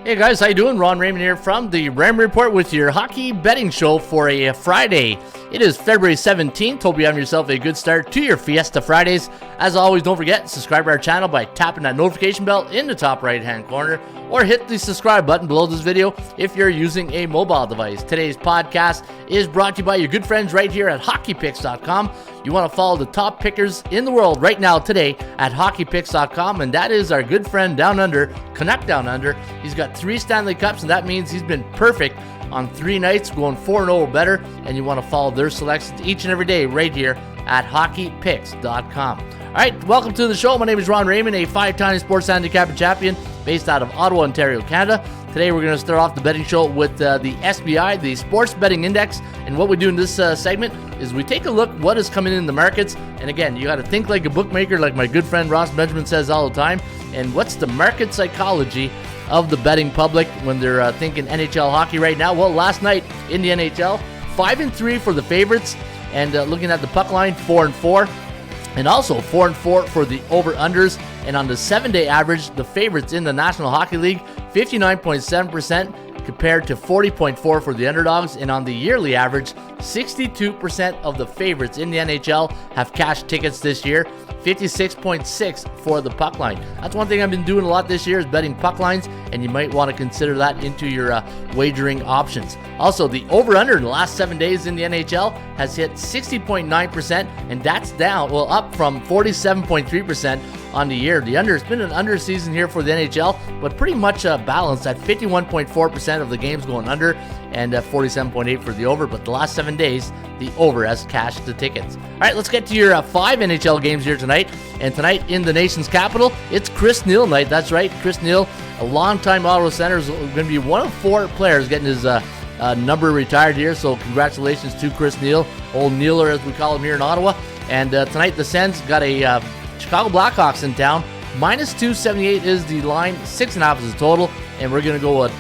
Hey guys, how you doing? Ron Raymond here from the Raymond Report with your hockey betting show for a Friday. It is February 17th. Hope you're having yourself a good start to your Fiesta Fridays. As always, don't forget, subscribe to our channel by tapping that notification bell in the top right-hand corner, or hit the subscribe button below this video if you're using a mobile device. Today's podcast is brought to you by your good friends right here at hockeypicks.com. You want to follow the top pickers in the world right now today at hockeypicks.com, and that is our good friend down under, Canuck down under. He's got 3 Stanley Cups, and that means he's been perfect on 3 nights, going 4-0 or better, and you want to follow their selections each and every day right here at hockeypicks.com. All right, welcome to the show. My name is Ron Raymond, a 5-time sports handicapper champion based out of Ottawa, Ontario, Canada. Today we're going to start off the betting show with the SBI, the Sports Betting Index. And what we do in this segment is we take a look what is coming in the markets. And again, you got to think like a bookmaker, like my good friend Ross Benjamin says all the time. And what's the market psychology of the betting public when they're thinking NHL hockey right now? Well, last night in the NHL, 5-3 for the favorites. And looking at the puck line, 4-4. And also 4-4 for the over-unders. And on the 7-day average, the favorites in the National Hockey League, 59.7% compared to 40.4 for the underdogs. And on the yearly average, 62% of the favorites in the NHL have cashed tickets this year, 56.6 for the puck line. That's one thing I've been doing a lot this year is betting puck lines, and you might want to consider that into your wagering options. Also, the over-under in the last 7 days in the NHL has hit 60.9%, and that's down, up from 47.3% on the year. The under, it's been an under season here for the NHL, but pretty much balanced at 51.4% of the games going under and 47.8 for the over. But the last 7 days, the over has cashed the tickets. All right, let's get to your 5 NHL games here tonight. And tonight in the nation's capital, it's Chris Neil night. That's right, Chris Neil, a longtime Ottawa Center, is going to be one of 4 players getting his number retired here. So congratulations to Chris Neil, old Nealer as we call him here in Ottawa. And tonight the Sens got a Chicago Blackhawks in town. -278 is the line. 6.5 is the total. And we're gonna go at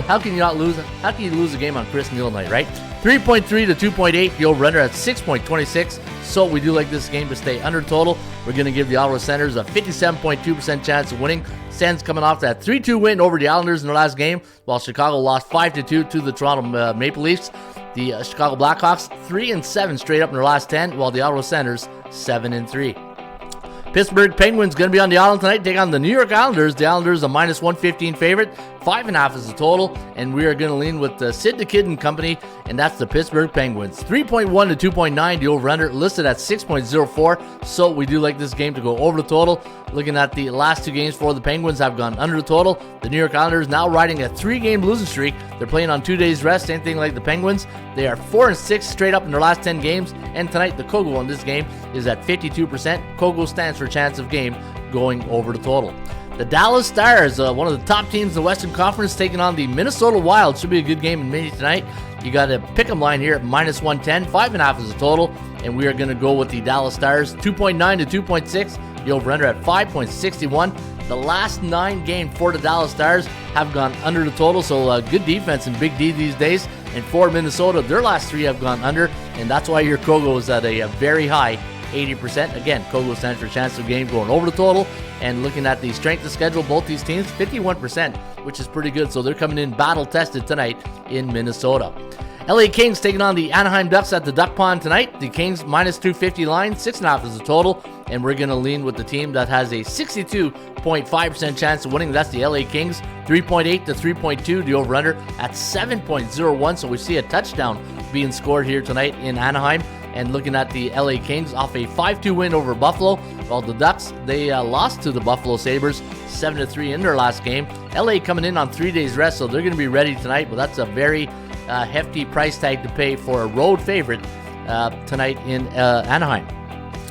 how can you lose a game on Chris Neil night, right? 3.3 to 2.8. The over-under at 6.26. So we do like this game to stay under total. We're gonna give the Ottawa Senators a 57.2% chance of winning. Sens coming off that 3-2 win over the Islanders in their last game, while Chicago lost 5-2 to the Toronto Maple Leafs. The Chicago Blackhawks 3-7 straight up in their last 10, while the Ottawa Senators 7-3. Pittsburgh Penguins going to be on the island tonight, take on the New York Islanders. The Islanders a -115 favorite, 5.5 is the total, and we are going to lean with Sid the Kid and company, and that's the Pittsburgh Penguins. 3.1 to 2.9, the over-under listed at 6.04, so we do like this game to go over the total. Looking at the last 2 games for the Penguins have gone under the total. The New York Islanders now riding a 3-game losing streak. They're playing on 2 days rest, same thing like the Penguins. They are 4-6 straight up in their last 10 games, and tonight the Kogo on this game is at 52%. Kogo stands for chance of game going over the total. The Dallas Stars, one of the top teams in the Western Conference, taking on the Minnesota Wild. Should be a good game in Mini tonight. You got a pick'em line here at -110, 5.5 is the total, and we are going to go with the Dallas Stars. 2.9 to 2.6, the over-under at 5.61. The last 9 games for the Dallas Stars have gone under the total, so good defense in Big D these days. And for Minnesota, their last 3 have gone under, and that's why your Kogo is at a very high 80%. Again, Kogo stands for chance of game going over the total. And looking at the strength of schedule, both these teams, 51%, which is pretty good. So they're coming in battle-tested tonight in Minnesota. LA Kings taking on the Anaheim Ducks at the Duck Pond tonight. The Kings -250 line, 6.5 is the total. And we're going to lean with the team that has a 62.5% chance of winning. That's the LA Kings. 3.8 to 3.2, the over-under at 7.01. So we see a touchdown being scored here tonight in Anaheim. And looking at the LA Kings off a 5-2 win over Buffalo, while the Ducks, they lost to the Buffalo Sabres 7-3 in their last game. LA coming in on 3 days rest, so they're going to be ready tonight, but that's a very hefty price tag to pay for a road favorite tonight in Anaheim.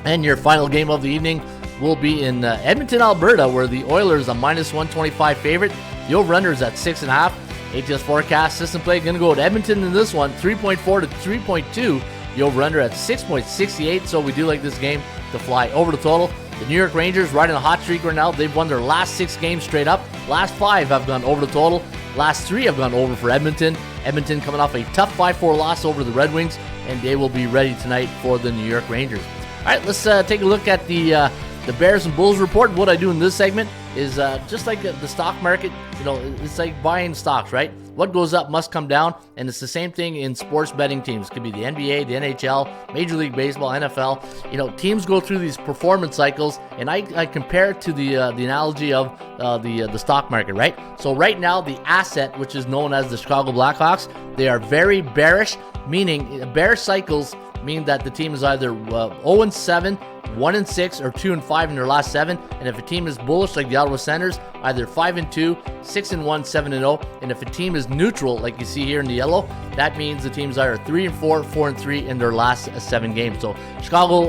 And your final game of the evening will be in Edmonton, Alberta, where the Oilers are -125 favorite. The over-under is at 6.5. ATS forecast system play going to go to Edmonton in this one, 3.4 to 3.2. The over-under at 6.68, so we do like this game to fly over the total. The New York Rangers riding a hot streak right now. They've won their last 6 games straight up. Last 5 have gone over the total. Last 3 have gone over for Edmonton. Edmonton coming off a tough 5-4 loss over the Red Wings, and they will be ready tonight for the New York Rangers. All right, let's take a look at the Bears and Bulls report. What I do in this segment is just like the stock market. It's like buying stocks, right? What goes up must come down, and it's the same thing in sports betting teams. It could be the NBA, the NHL, Major League Baseball, NFL. Teams go through these performance cycles, and I compare it to the analogy of the stock market, right? So right now, the asset, which is known as the Chicago Blackhawks, they are very bearish, meaning bearish cycles mean that the team is either 0-7, 1-6, or 2-5 in their last 7. And if a team is bullish, like the Ottawa Senators, either 5-2, 6-1, 7-0. And if a team is neutral, like you see here in the yellow, that means the team's either 3-4, 4-3 in their last 7 games. So Chicago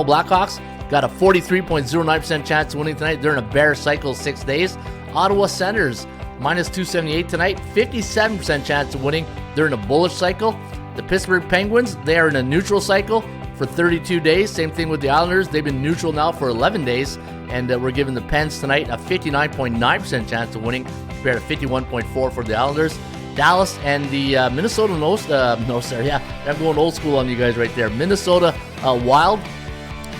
Blackhawks got a 43.09% chance of winning tonight. They're in a bear cycle 6 days. Ottawa Senators minus 278 tonight, 57% chance of winning. They're in a bullish cycle. The Pittsburgh Penguins, they are in a neutral cycle for 32 days. Same thing with the Islanders. They've been neutral now for 11 days. And we're giving the Pens tonight a 59.9% chance of winning compared to 51.4% for the Islanders. Dallas and the Minnesota I'm going old school on you guys right there. Minnesota Wild,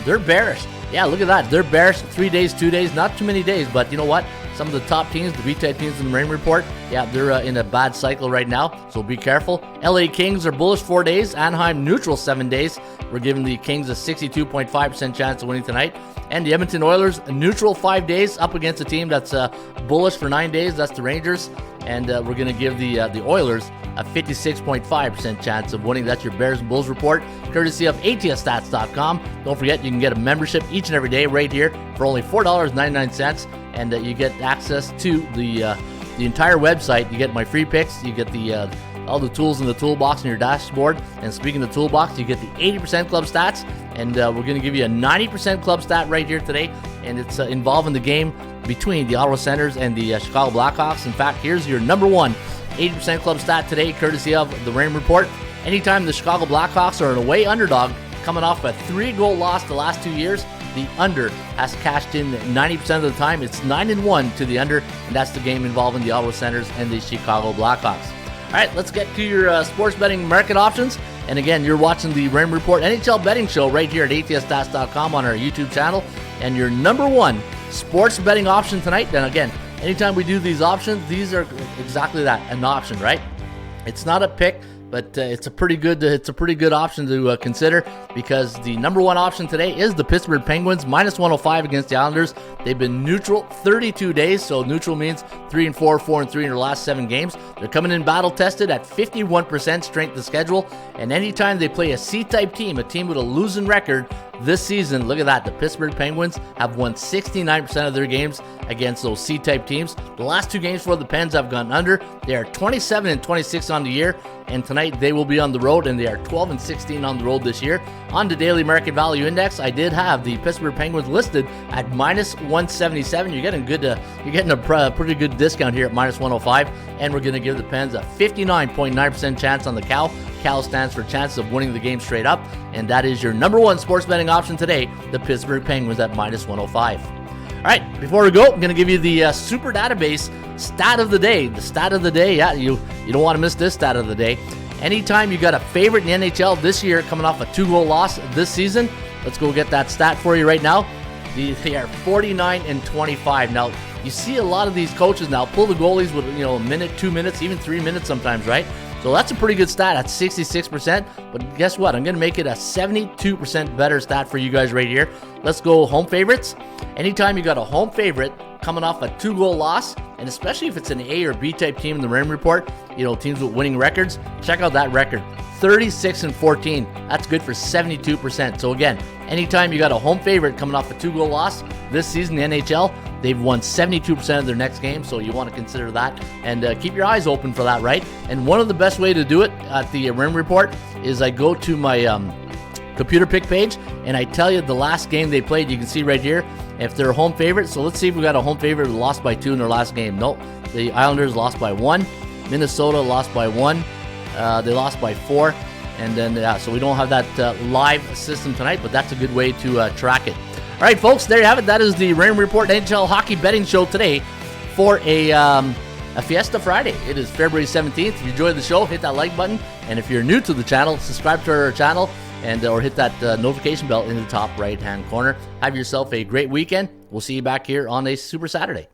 they're bearish. Yeah, look at that. They're bearish 3 days, 2 days, not too many days, but you know what? Some of the top teams, the B-type teams in the Raymond Report, they're in a bad cycle right now, so be careful. LA Kings are bullish 4 days. Anaheim neutral 7 days. We're giving the Kings a 62.5% chance of winning tonight. And the Edmonton Oilers neutral 5 days up against a team that's bullish for 9 days. That's the Rangers. And we're going to give the Oilers a 56.5% chance of winning. That's your Bears and Bulls report, courtesy of ATSStats.com. Don't forget, you can get a membership each and every day right here for only $4.99. And you get access to the entire website. You get my free picks. You get the all the tools in the toolbox in your dashboard. And speaking of the toolbox, you get the 80% club stats. And we're going to give you a 90% club stat right here today. And it's involving the game between the Ottawa Senators and the Chicago Blackhawks. In fact, here's your number one 80% club stat today, courtesy of the Raymond Report. Anytime the Chicago Blackhawks are an away underdog, coming off a 3-goal loss the last 2 years, the under has cashed in 90% of the time. It's 9-1 to the under, and that's the game involving the Ottawa Senators and the Chicago Blackhawks. All right, let's get to your sports betting market options. And again, you're watching the Raymond Report NHL betting show right here at ATSStats.com on our YouTube channel. And your number one sports betting option tonight. And again, anytime we do these options, these are exactly that, an option, right? It's not a pick, but it's a pretty good option to consider, because the number one option today is the Pittsburgh Penguins minus 105 against the Islanders. They've been neutral 32 days, so neutral means 3-4, 4-3 in their last 7 games. They're coming in battle tested at 51% strength of schedule, and anytime they play a C-type team, a team with a losing record this season, look at that, the Pittsburgh Penguins have won 69% of their games against those C-type teams. The last 2 games for the Pens have gone under. They are 27-26 on the year, and tonight they will be on the road, and they are 12-16 on the road this year. On the Daily Market Value Index, I did have the Pittsburgh Penguins listed at minus 177. You're getting a pretty good discount here at minus 105, and we're going to give the Pens a 59.9% chance on the Cal. Cal stands for chances of winning the game straight up, and that is your number one sports betting option today, the Pittsburgh Penguins at minus 105. All right, before we go, I'm going to give you the Super Database stat of the day. The stat of the day, you don't want to miss this stat of the day. Anytime you got a favorite in the NHL this year coming off a 2-goal loss this season, let's go get that stat for you right now. They are 49-25. Now, you see a lot of these coaches now pull the goalies with a minute, 2 minutes, even 3 minutes sometimes, right? So that's a pretty good stat at 66%. But guess what? I'm going to make it a 72% better stat for you guys right here. Let's go home favorites. Anytime you got a home favorite coming off a 2-goal loss, and especially if it's an A or B type team in the Raymond Report, teams with winning records, check out that record. 36-14. That's good for 72%. So again, anytime you got a home favorite coming off a 2-goal loss this season in the NHL, they've won 72% of their next game, so you want to consider that and keep your eyes open for that, right? And one of the best way to do it at the Raymond Report is I go to my computer pick page and I tell you the last game they played. You can see right here if they're a home favorite. So let's see if we got a home favorite who lost by 2 in their last game. Nope. The Islanders lost by 1. Minnesota lost by 1. They lost by 4. And then, so we don't have that live system tonight, but that's a good way to track it. All right, folks, there you have it. That is the Raymond Report NHL Hockey Betting Show today for a Fiesta Friday. It is February 17th. If you enjoyed the show, hit that like button. And if you're new to the channel, subscribe to our channel and or hit that notification bell in the top right-hand corner. Have yourself a great weekend, we'll see you back here on a Super Saturday.